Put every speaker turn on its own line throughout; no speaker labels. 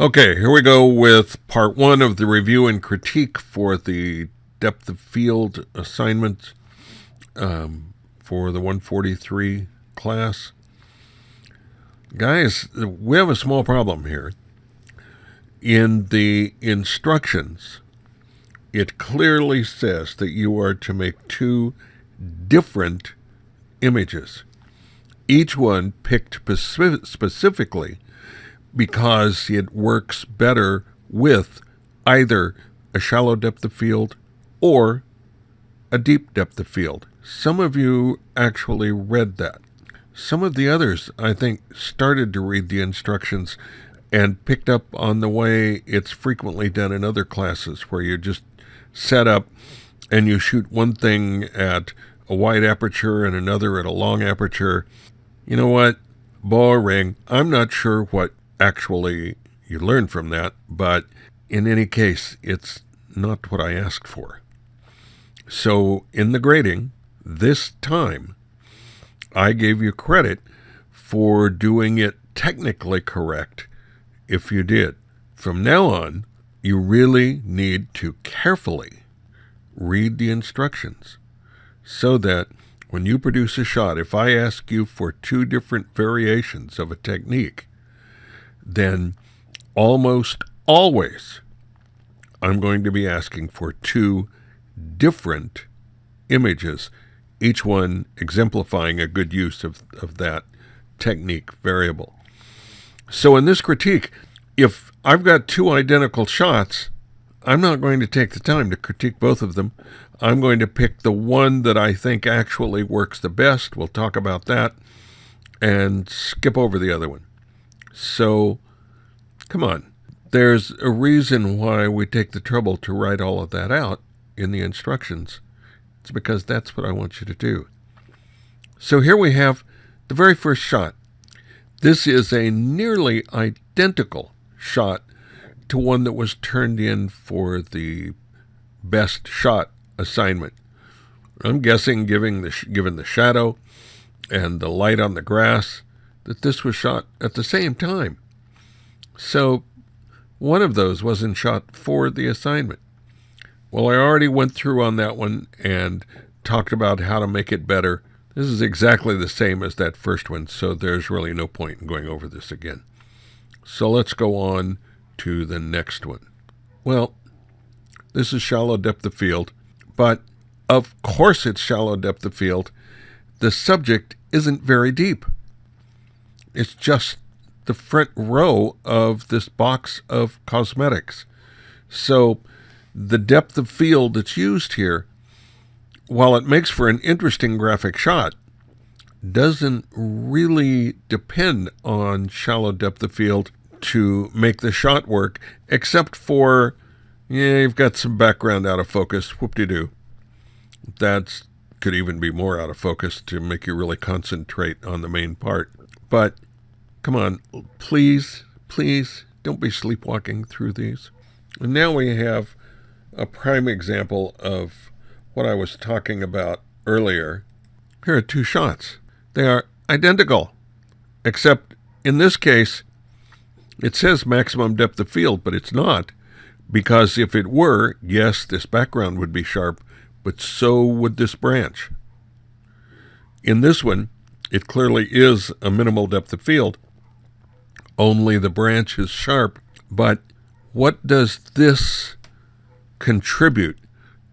Okay, here we go with part one of the review and critique for the depth of field assignment for the 143 class. Guys, we have a small problem here. In the instructions, it clearly says that you are to make two different images, each one picked specifically because it works better with either a shallow depth of field or a deep depth of field. Some of you actually read that. Some of the others, I think, started to read the instructions and picked up on the way it's frequently done in other classes, where you just set up and you shoot one thing at a wide aperture and another at a long aperture. You know what? Boring. I'm not sure what actually you learn from that, but in any case, it's not what I asked for. So in the grading, this time, I gave you credit for doing it technically correct if you did. From now on, you really need to carefully read the instructions so that when you produce a shot, if I ask you for two different variations of a technique, then almost always I'm going to be asking for two different images, each one exemplifying a good use of that technique variable. So in this critique, if I've got two identical shots, I'm not going to take the time to critique both of them. I'm going to pick the one that I think actually works the best. We'll talk about that and skip over the other one. So, come on. There's a reason why we take the trouble to write all of that out in the instructions. It's because that's what I want you to do. So here we have the very first shot. This is a nearly identical shot to one that was turned in for the best shot assignment. I'm guessing, given the shadow and the light on the grass, that this was shot at the same time. So one of those wasn't shot for the assignment. Well, I already went through on that one and talked about how to make it better. This is exactly the same as that first one, so there's really no point in going over this again. So let's go on to the next one. Well, this is shallow depth of field, but of course it's shallow depth of field. The subject isn't very deep. It's just the front row of this box of cosmetics. So the depth of field that's used here, while it makes for an interesting graphic shot, doesn't really depend on shallow depth of field to make the shot work, except for, you've got some background out of focus, whoop-de-doo. That could even be more out of focus to make you really concentrate on the main part. But come on, please, don't be sleepwalking through these. And now we have a prime example of what I was talking about earlier. Here are two shots. They are identical, except in this case, it says maximum depth of field, but it's not, because if it were, yes, this background would be sharp, but so would this branch. In this one, it clearly is a minimal depth of field, only the branch is sharp. But what does this contribute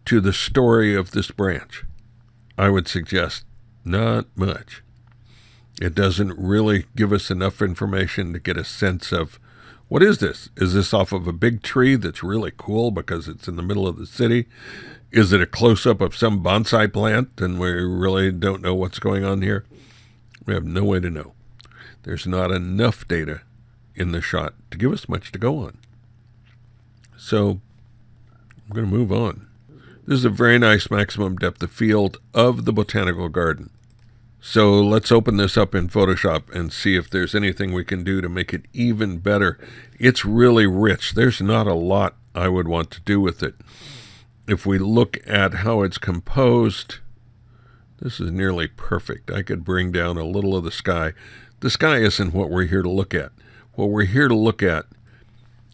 to the story of this branch? I would suggest not much. It doesn't really give us enough information to get a sense of, what is this? Is this off of a big tree that's really cool because it's in the middle of the city? Is it a close-up of some bonsai plant and we really don't know what's going on here? We have no way to know. There's not enough data in the shot to give us much to go on. So I'm going to move on. This is a very nice maximum depth of field of the botanical garden. So let's open this up in Photoshop and see if there's anything we can do to make it even better. It's really rich. There's not a lot I would want to do with it. If we look at how it's composed, this is nearly perfect. I could bring down a little of the sky. The sky isn't what we're here to look at. What we're here to look at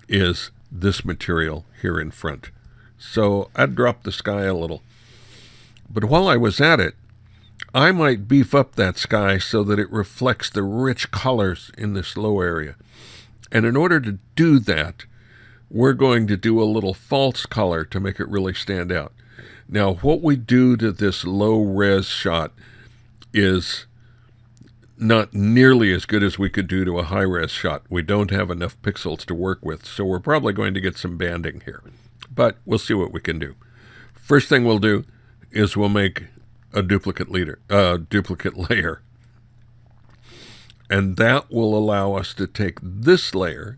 is this material here in front. So I'd drop the sky a little. But while I was at it, I might beef up that sky so that it reflects the rich colors in this low area. And in order to do that, we're going to do a little false color to make it really stand out. Now, what we do to this low-res shot is not nearly as good as we could do to a high-res shot. We don't have enough pixels to work with, so we're probably going to get some banding here. But we'll see what we can do. First thing we'll do is we'll make a duplicate layer. And that will allow us to take this layer,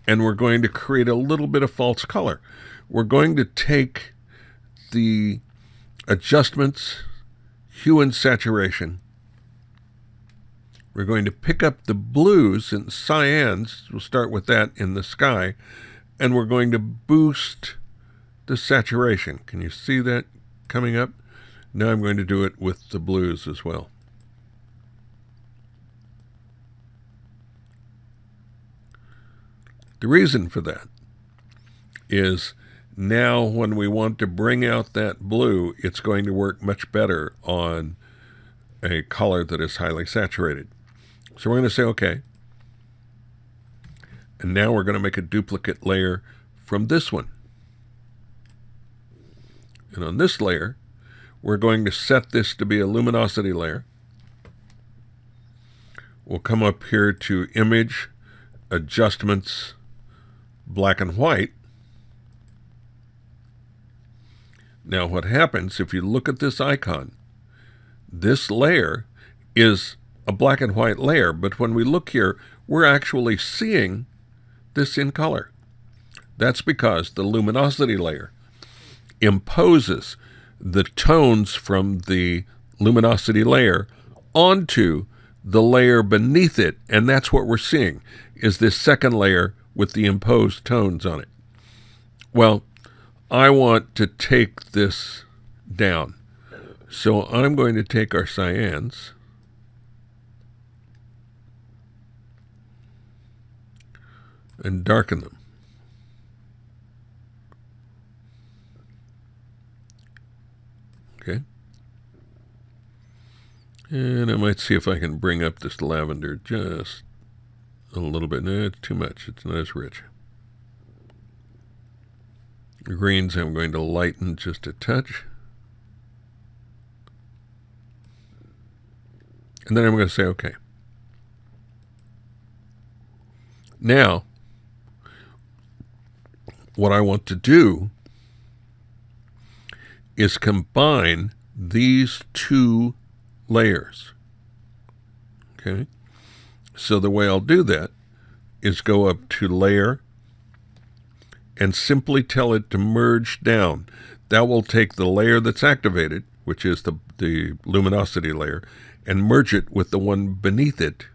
and we're going to create a little bit of false color. We're going to take the adjustments, hue and saturation. We're going to pick up the blues and cyans, we'll start with that in the sky, and we're going to boost the saturation. Can you see that coming up? Now I'm going to do it with the blues as well. The reason for that is now when we want to bring out that blue, it's going to work much better on a color that is highly saturated. So we're going to say OK. And now we're going to make a duplicate layer from this one. And on this layer, we're going to set this to be a luminosity layer. We'll come up here to Image, Adjustments, Black and White. Now what happens, if you look at this icon, this layer is a black and white layer, but when we look here, we're actually seeing this in color. That's because the luminosity layer imposes the tones from the luminosity layer onto the layer beneath it, and that's what we're seeing, is this second layer with the imposed tones on it. Well, I want to take this down. So I'm going to take our cyans and darken them. Okay. And I might see if I can bring up this lavender just a little bit. No, it's too much. It's not as rich. The greens I'm going to lighten just a touch. And then I'm going to say OK. Now, what I want to do is combine these two layers. Okay? So the way I'll do that is go up to Layer and simply tell it to merge down. That will take the layer that's activated, which is the luminosity layer, and merge it with the one beneath it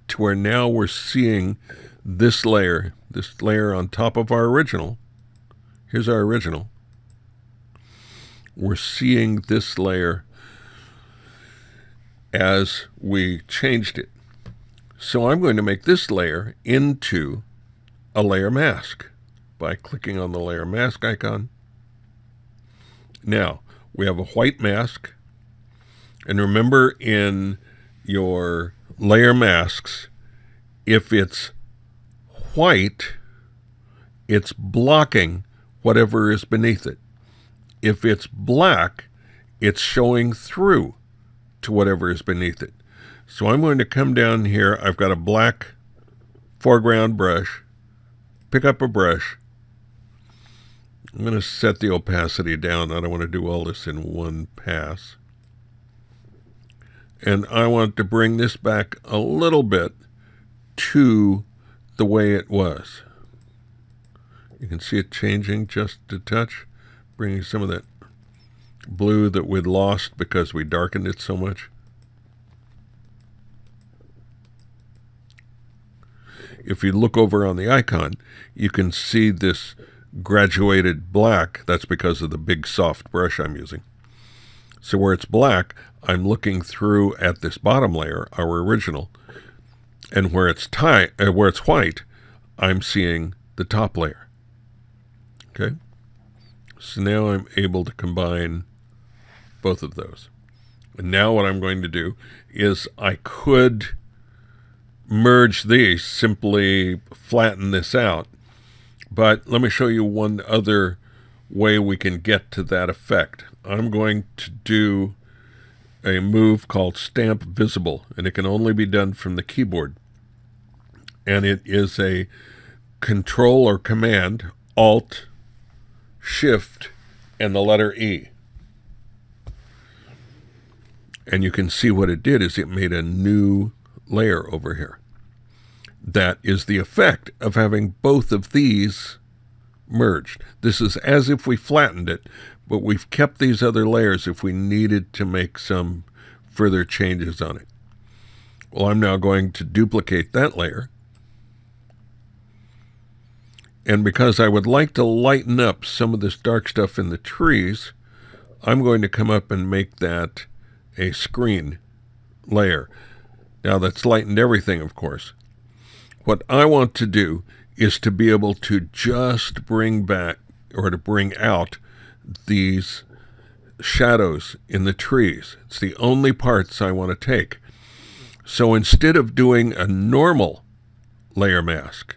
to where now we're seeing this layer on top of our original. Here's our original. We're seeing this layer as we changed it. So I'm going to make this layer into a layer mask by clicking on the layer mask icon. Now, we have a white mask. And remember, in your layer masks, if it's white, it's blocking whatever is beneath it. If it's black, it's showing through to whatever is beneath it. So I'm going to come down here. I've got a black foreground brush. Pick up a brush. I'm going to set the opacity down. I don't want to do all this in one pass. And I want to bring this back a little bit to the way it was. You can see it changing just a touch, bringing some of that blue that we'd lost because we darkened it so much. If you look over on the icon, you can see this graduated black. That's because of the big soft brush I'm using. So where it's black, I'm looking through at this bottom layer, our original, and where it's white, I'm seeing the top layer. Okay? So now I'm able to combine both of those. And now what I'm going to do is I could merge these, simply flatten this out. But let me show you one other way we can get to that effect. I'm going to do a move called Stamp Visible, and it can only be done from the keyboard. And it is a Control or Command, Alt, Shift, and the letter E. And you can see what it did is it made a new layer over here. That is the effect of having both of these merged. This is as if we flattened it, but we've kept these other layers if we needed to make some further changes on it. Well, I'm now going to duplicate that layer. And because I would like to lighten up some of this dark stuff in the trees, I'm going to come up and make that a screen layer. Now that's lightened everything, of course. What I want to do is to be able to just bring back or to bring out these shadows in the trees. It's the only parts I want to take. So instead of doing a normal layer mask,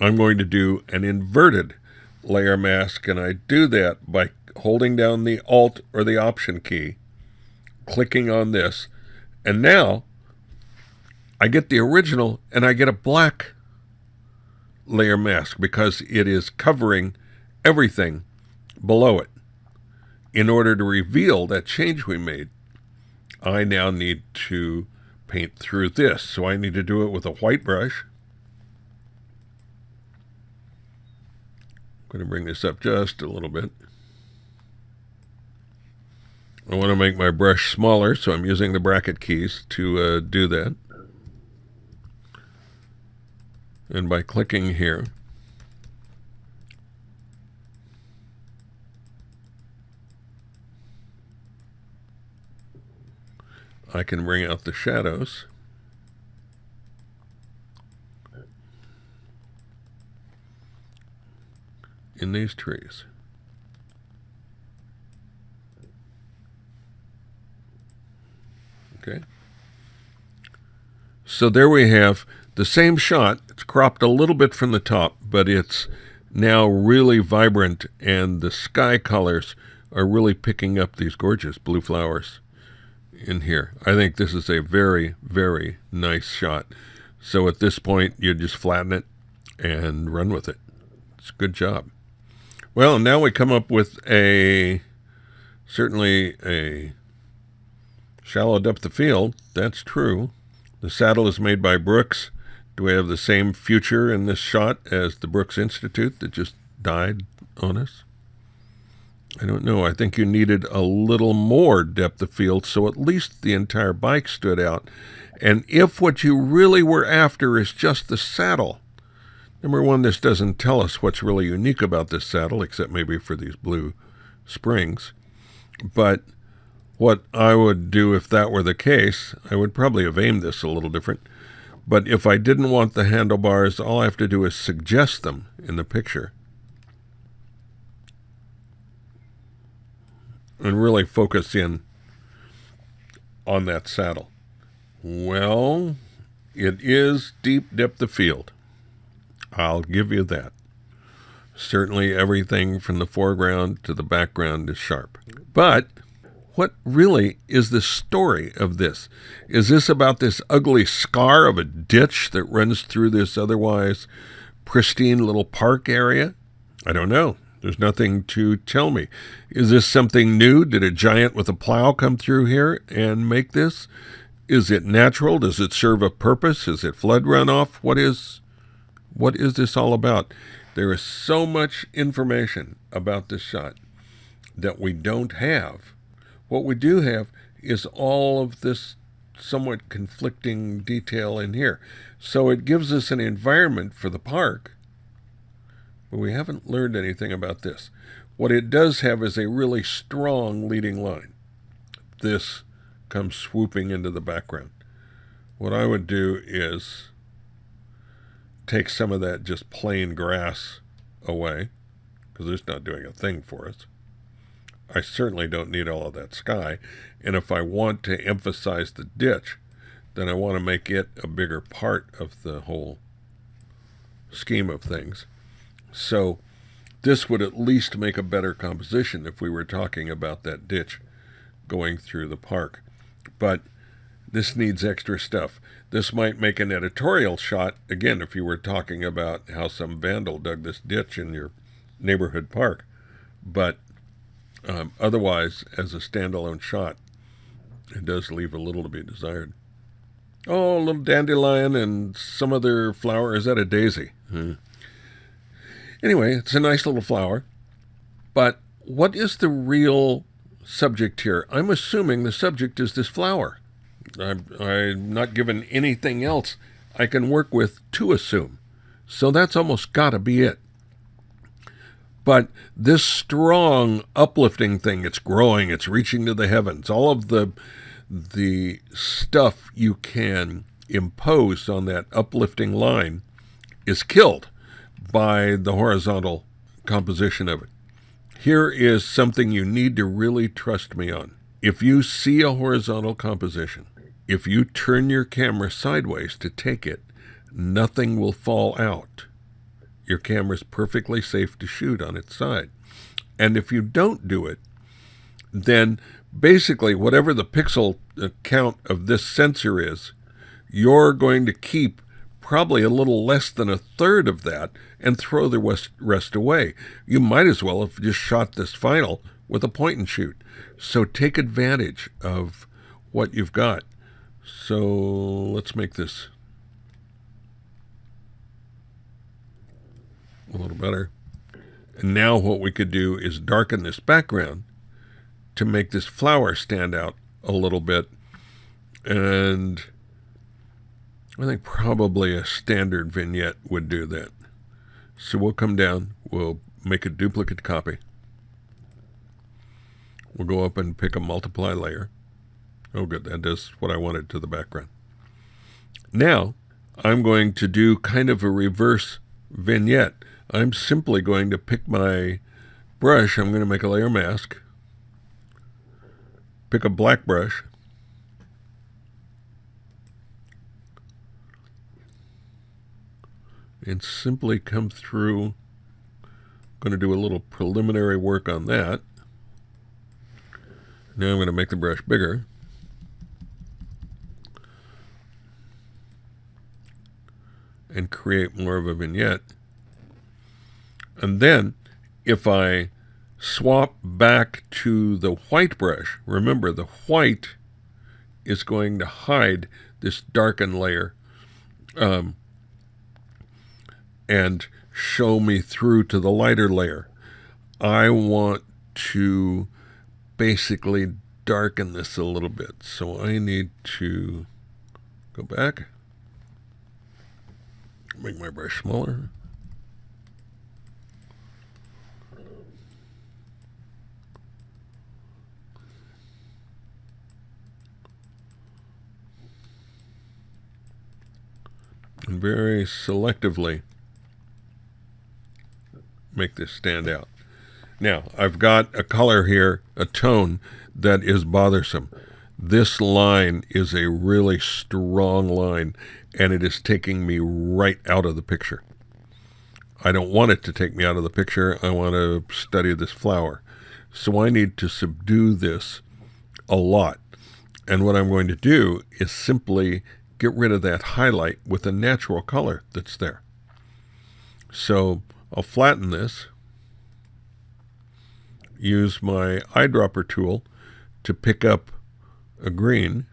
I'm going to do an inverted layer mask, and I do that by holding down the Alt or the Option key, clicking on this, and now I get the original and I get a black layer mask because it is covering everything below it. In order to reveal that change we made, I now need to paint through this. So I need to do it with a white brush. I'm going to bring this up just a little bit. I want to make my brush smaller, so I'm using the bracket keys to do that. And by clicking here, I can bring out the shadows. In these trees. Okay. So there we have the same shot. It's cropped a little bit from the top, but it's now really vibrant, and the sky colors are really picking up these gorgeous blue flowers in here. I think this is a very, very nice shot. So at this point, you just flatten it and run with it. It's a good job. Well, now we come up with certainly a shallow depth of field. That's true. The saddle is made by Brooks. Do we have the same future in this shot as the Brooks Institute that just died on us? I don't know. I think you needed a little more depth of field so at least the entire bike stood out. And if what you really were after is just the saddle, number one, this doesn't tell us what's really unique about this saddle, except maybe for these blue springs. But what I would do if that were the case, I would probably have aimed this a little different. But if I didn't want the handlebars, all I have to do is suggest them in the picture. And really focus in on that saddle. Well, it is deep depth of field. I'll give you that. Certainly everything from the foreground to the background is sharp. But what really is the story of this? Is this about this ugly scar of a ditch that runs through this otherwise pristine little park area? I don't know. There's nothing to tell me. Is this something new? Did a giant with a plow come through here and make this? Is it natural? Does it serve a purpose? Is it flood runoff? What is this all about? There is so much information about this shot that we don't have. What we do have is all of this somewhat conflicting detail in here. So it gives us an environment for the park, but we haven't learned anything about this. What it does have is a really strong leading line. This comes swooping into the background. What I would do is take some of that just plain grass away, because it's not doing a thing for us. I certainly don't need all of that sky. And if I want to emphasize the ditch, then I want to make it a bigger part of the whole scheme of things. So this would at least make a better composition if we were talking about that ditch going through the park. But this needs extra stuff. This might make an editorial shot, again, if you were talking about how some vandal dug this ditch in your neighborhood park. But otherwise, as a standalone shot, it does leave a little to be desired. Oh, a little dandelion and some other flower. Is that a daisy? Anyway, it's a nice little flower. But what is the real subject here? I'm assuming the subject is this flower. I'm not given anything else I can work with to assume. So that's almost got to be it. But this strong, uplifting thing, it's growing, it's reaching to the heavens. All of the stuff you can impose on that uplifting line is killed by the horizontal composition of it. Here is something you need to really trust me on. If you see a horizontal composition, if you turn your camera sideways to take it, nothing will fall out. Your camera's perfectly safe to shoot on its side. And if you don't do it, then basically whatever the pixel count of this sensor is, you're going to keep probably a little less than a third of that and throw the rest away. You might as well have just shot this final with a point and shoot. So take advantage of what you've got. So let's make this a little better. And now what we could do is darken this background to make this flower stand out a little bit. And I think probably a standard vignette would do that. So we'll come down, we'll make a duplicate copy. We'll go up and pick a multiply layer. Oh good, that does what I wanted to the background. Now I'm going to do kind of a reverse vignette. I'm simply going to pick my brush. I'm going to make a layer mask. Pick a black brush. And simply come through. I'm going to do a little preliminary work on that. Now I'm going to make the brush bigger. And create more of a vignette. And then, if I swap back to the white brush, remember the white is going to hide this darkened layer and show me through to the lighter layer. I want to basically darken this a little bit. So I need to go back, make my brush smaller. And very selectively make this stand out. Now, I've got a color here, a tone that is bothersome. This line is a really strong line, and it is taking me right out of the picture. I don't want it to take me out of the picture. I want to study this flower. So I need to subdue this a lot. And what I'm going to do is simply get rid of that highlight with a natural color that's there. So I'll flatten this, use my eyedropper tool to pick up a green,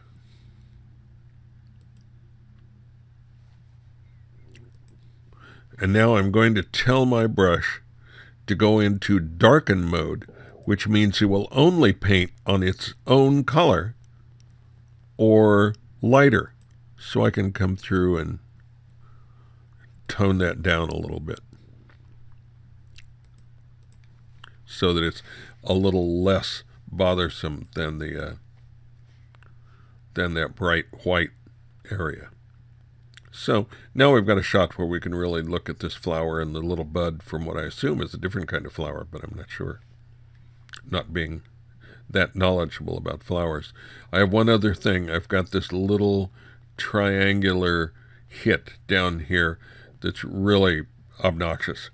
and now I'm going to tell my brush to go into darken mode, which means it will only paint on its own color or lighter. So I can come through and tone that down a little bit so that it's a little less bothersome than that bright white area. So now we've got a shot where we can really look at this flower and the little bud from what I assume is a different kind of flower, but I'm not sure, not being that knowledgeable about flowers. I have one other thing. I've got this little triangular hit down here that's really obnoxious.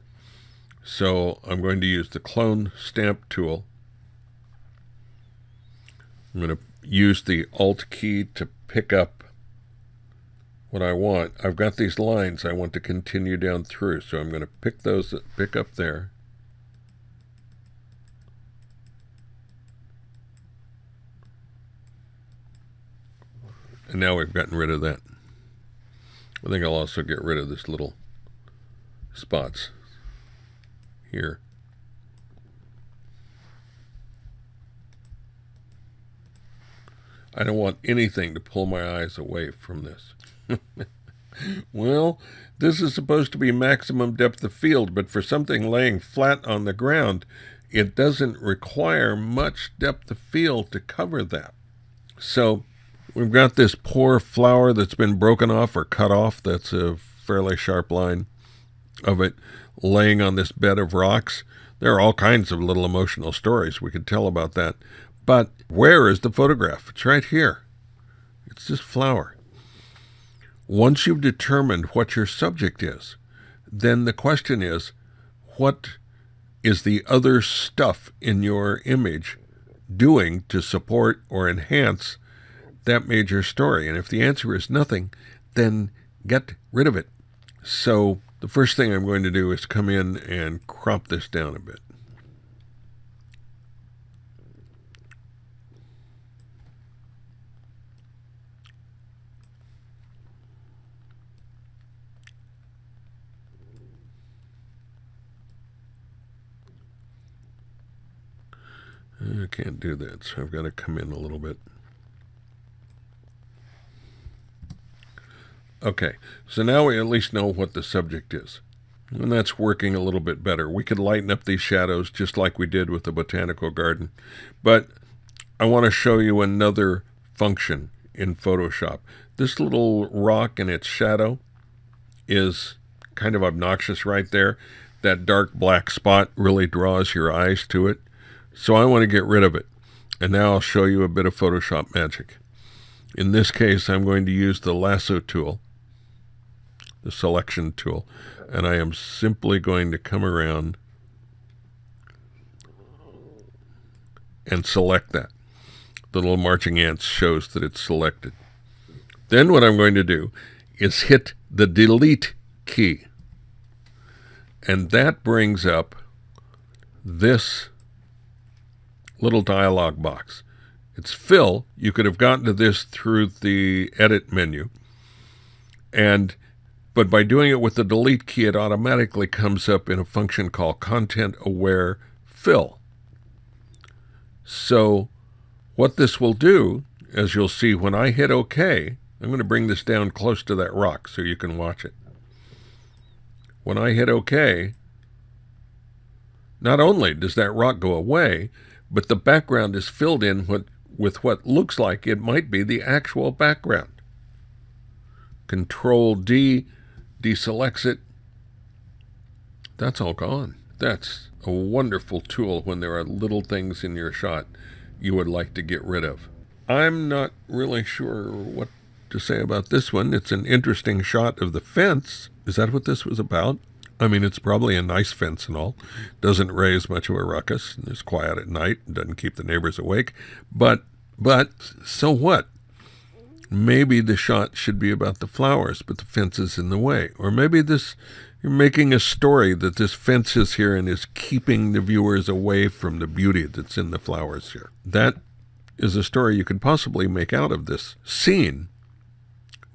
So I'm going to use the clone stamp tool. I'm going to use the Alt key to pick up what I want. I've got these lines I want to continue down through, so I'm going to pick up there. And now we've gotten rid of that. I think I'll also get rid of this little spots here. I don't want anything to pull my eyes away from this. Well, this is supposed to be maximum depth of field, but for something laying flat on the ground, it doesn't require much depth of field to cover that. So we've got this poor flower that's been broken off or cut off. That's a fairly sharp line of it laying on this bed of rocks. There are all kinds of little emotional stories we could tell about that. But where is the photograph? It's right here. It's this flower. Once you've determined what your subject is, then the question is, what is the other stuff in your image doing to support or enhance that major story? And if the answer is nothing, then get rid of it. So the first thing I'm going to do is come in and crop this down a bit. I can't do that, so I've got to come in a little bit. Okay, so now we at least know what the subject is. And that's working a little bit better. We could lighten up these shadows just like we did with the botanical garden. But I want to show you another function in Photoshop. This little rock and its shadow is kind of obnoxious right there. That dark black spot really draws your eyes to it. So I want to get rid of it. And now I'll show you a bit of Photoshop magic. In this case, I'm going to use the lasso tool, the selection tool, and I am simply going to come around and select that. The little marching ants shows that it's selected. Then what I'm going to do is hit the delete key. And that brings up this little dialog box. It's fill. You could have gotten to this through the edit menu. But by doing it with the delete key, it automatically comes up in a function called content aware fill. So what this will do, as you'll see when I hit OK, I'm going to bring this down close to that rock so you can watch it. When I hit OK, not only does that rock go away, but the background is filled in with what looks like it might be the actual background. Control D deselects it. That's all gone. That's a wonderful tool when there are little things in your shot you would like to get rid of. I'm not really sure what to say about this one. It's an interesting shot of the fence. Is that what this was about? I mean, it's probably a nice fence and all. Doesn't raise much of a ruckus. And it's quiet at night. Doesn't keep the neighbors awake. But so what? Maybe the shot should be about the flowers, but the fence is in the way. Or maybe you're making a story that this fence is here and is keeping the viewers away from the beauty that's in the flowers here. That is a story you could possibly make out of this scene,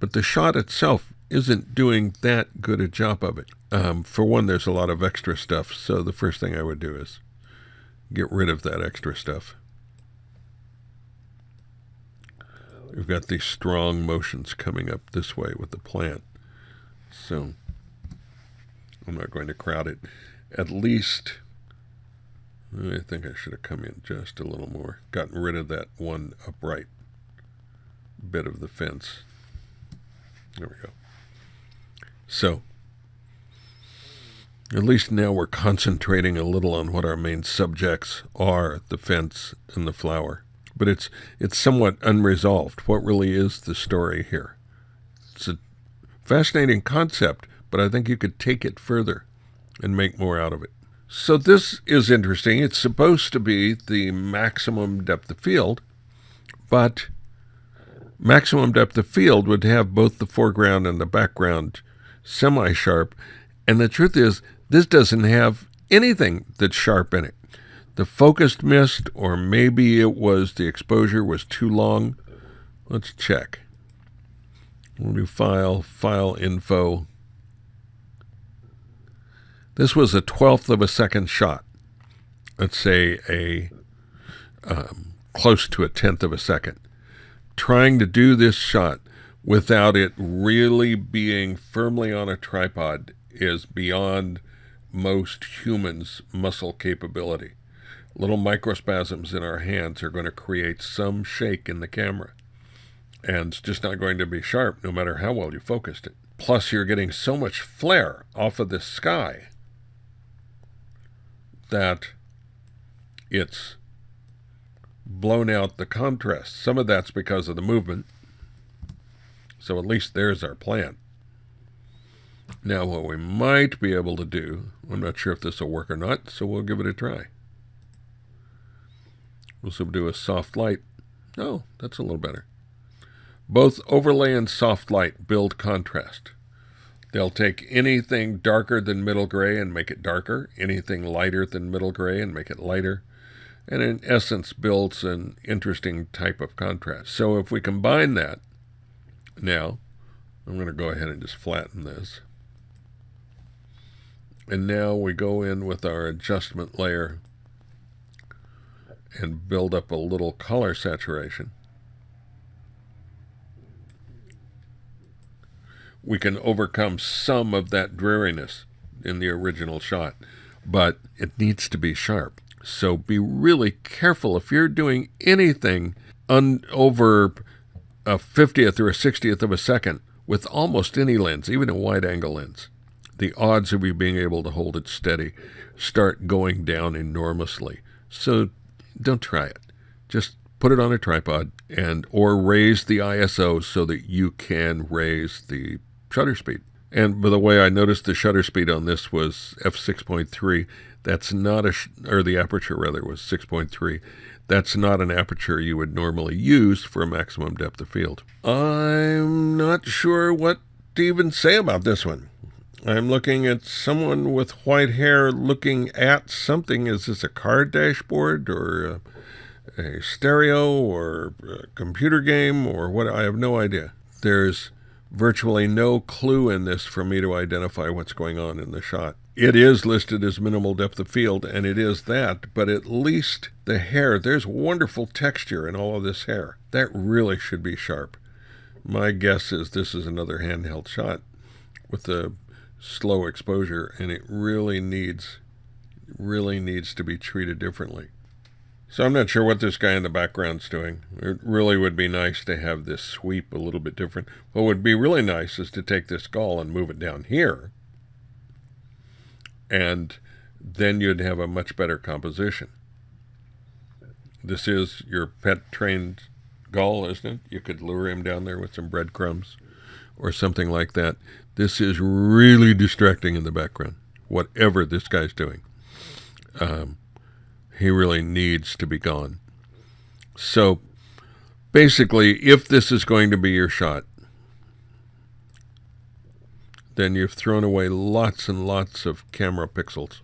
but the shot itself isn't doing that good a job of it. For one, there's a lot of extra stuff, so the first thing I would do is get rid of that extra stuff. We've got these strong motions coming up this way with the plant, so I'm not going to crowd it. At least, I think I should have come in just a little more, gotten rid of that one upright bit of the fence. There we go. So at least now we're concentrating a little on what our main subjects are, the fence and the flower. But it's somewhat unresolved. What really is the story here? It's a fascinating concept, but I think you could take it further and make more out of it. So this is interesting. It's supposed to be the maximum depth of field, but maximum depth of field would have both the foreground and the background semi-sharp, and the truth is, this doesn't have anything that's sharp in it. The focused mist, or maybe it was the exposure was too long. Let's check. We'll do file info. This was a 1/12 of a second shot. Let's say a close to a 1/10 of a second. Trying to do this shot without it really being firmly on a tripod is beyond most humans' muscle capability. Little microspasms in our hands are going to create some shake in the camera. And it's just not going to be sharp no matter how well you focused it. Plus, you're getting so much flare off of the sky that it's blown out the contrast. Some of that's because of the movement. So at least there's our plan. Now, what we might be able to do, I'm not sure if this will work or not, so we'll give it a try. We'll do a soft light. Oh, that's a little better. Both overlay and soft light build contrast. They'll take anything darker than middle gray and make it darker, anything lighter than middle gray and make it lighter, and in essence builds an interesting type of contrast. So if we combine that, now, I'm going to go ahead and just flatten this. And now we go in with our adjustment layer and build up a little color saturation. We can overcome some of that dreariness in the original shot, but it needs to be sharp. So be really careful if you're doing anything over a 50th or a 60th of a second with almost any lens, even a wide-angle lens. The odds of you being able to hold it steady start going down enormously. So don't try it. Just put it on a tripod or raise the ISO so that you can raise the shutter speed. And by the way, I noticed the shutter speed on this was f6.3. That's not or the aperture rather was 6.3. That's not an aperture you would normally use for a maximum depth of field. I'm not sure what to even say about this one. I'm looking at someone with white hair looking at something. Is this a car dashboard or a stereo or a computer game or what? I have no idea. There's virtually no clue in this for me to identify what's going on in the shot. It is listed as minimal depth of field, and it is that, but at least the hair, there's wonderful texture in all of this hair. That really should be sharp. My guess is this is another handheld shot with a slow exposure, and it really needs to be treated differently. So I'm not sure what this guy in the background's doing. It really would be nice to have this sweep a little bit different. What would be really nice is to take this gull and move it down here, and then you'd have a much better composition. This is your pet trained gull, isn't it? You could lure him down there with some breadcrumbs or something like that. This is really distracting in the background, whatever this guy's doing. He really needs to be gone. So basically, if this is going to be your shot, then you've thrown away lots and lots of camera pixels.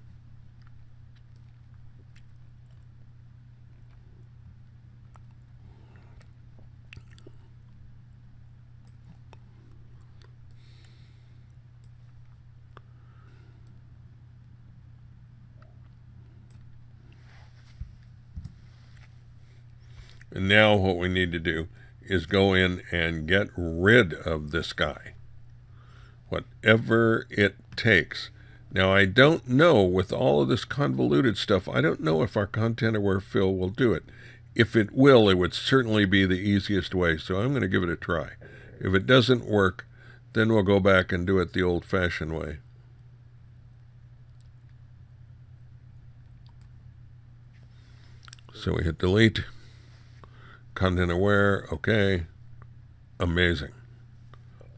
And now what we need to do is go in and get rid of this guy, whatever it takes. Now, I don't know, with all of this convoluted stuff, I don't know if our content-aware fill will do it. If it will, it would certainly be the easiest way, so I'm going to give it a try. If it doesn't work, Then we'll go back and do it the old-fashioned way. So we hit delete, content aware, okay, amazing.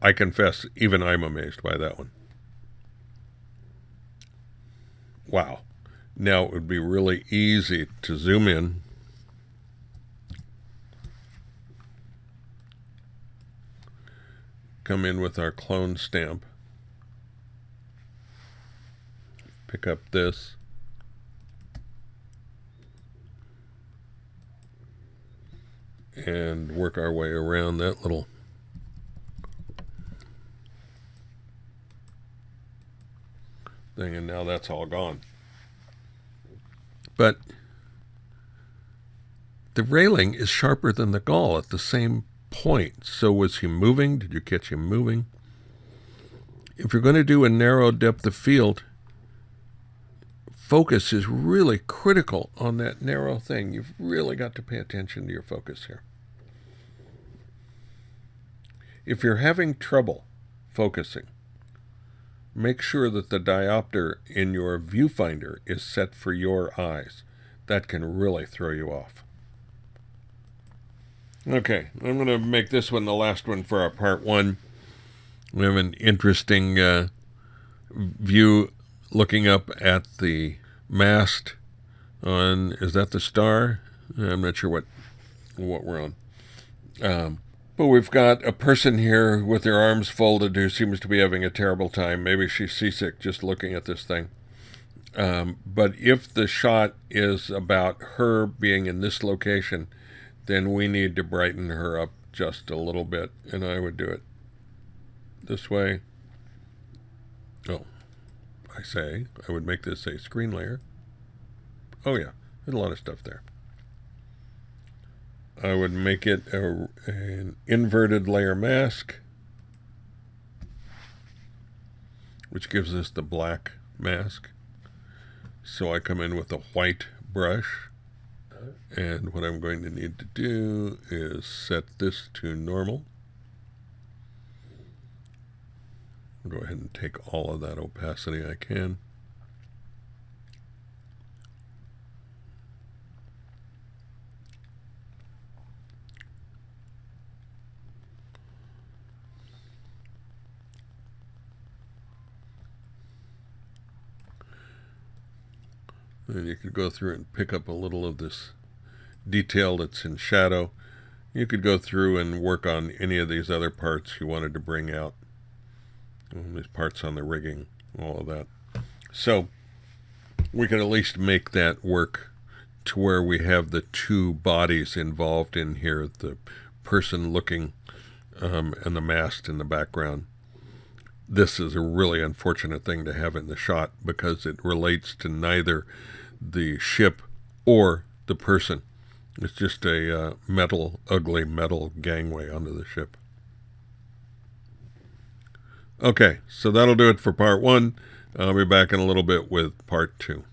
I confess, even I'm amazed by that one. Wow. Now it would be really easy to zoom in. Come in with our clone stamp. Pick up this. And work our way around that little thing, and now that's all gone. But the railing is sharper than the gall at the same point. So was he moving? Did you catch him moving? If you're going to do a narrow depth of field, focus is really critical on that narrow thing. You've really got to pay attention to your focus here. If you're having trouble focusing, make sure that the diopter in your viewfinder is set for your eyes. That can really throw you off. Okay, I'm going to make this one the last one for our part one. We have an interesting view looking up at the mast on, is that the star? I'm not sure what we're on. But we've got a person here with their arms folded who seems to be having a terrible time. Maybe she's seasick just looking at this thing. But if the shot is about her being in this location, then we need to brighten her up just a little bit. And I would do it this way. Oh, I would make this a screen layer. Oh yeah, there's a lot of stuff there. I would make it an inverted layer mask, which gives us the black mask. So I come in with a white brush, and what I'm going to need to do is set this to normal. I'll go ahead and take all of that opacity I can. And you could go through and pick up a little of this detail that's in shadow. You could go through and work on any of these other parts you wanted to bring out. These parts on the rigging, all of that. So we can at least make that work to where we have the two bodies involved in here, the person looking and the mast in the background. This is a really unfortunate thing to have in the shot because it relates to neither the ship or the person. It's just a ugly metal gangway onto the ship. Okay, so that'll do it for part one. I'll be back in a little bit with part two.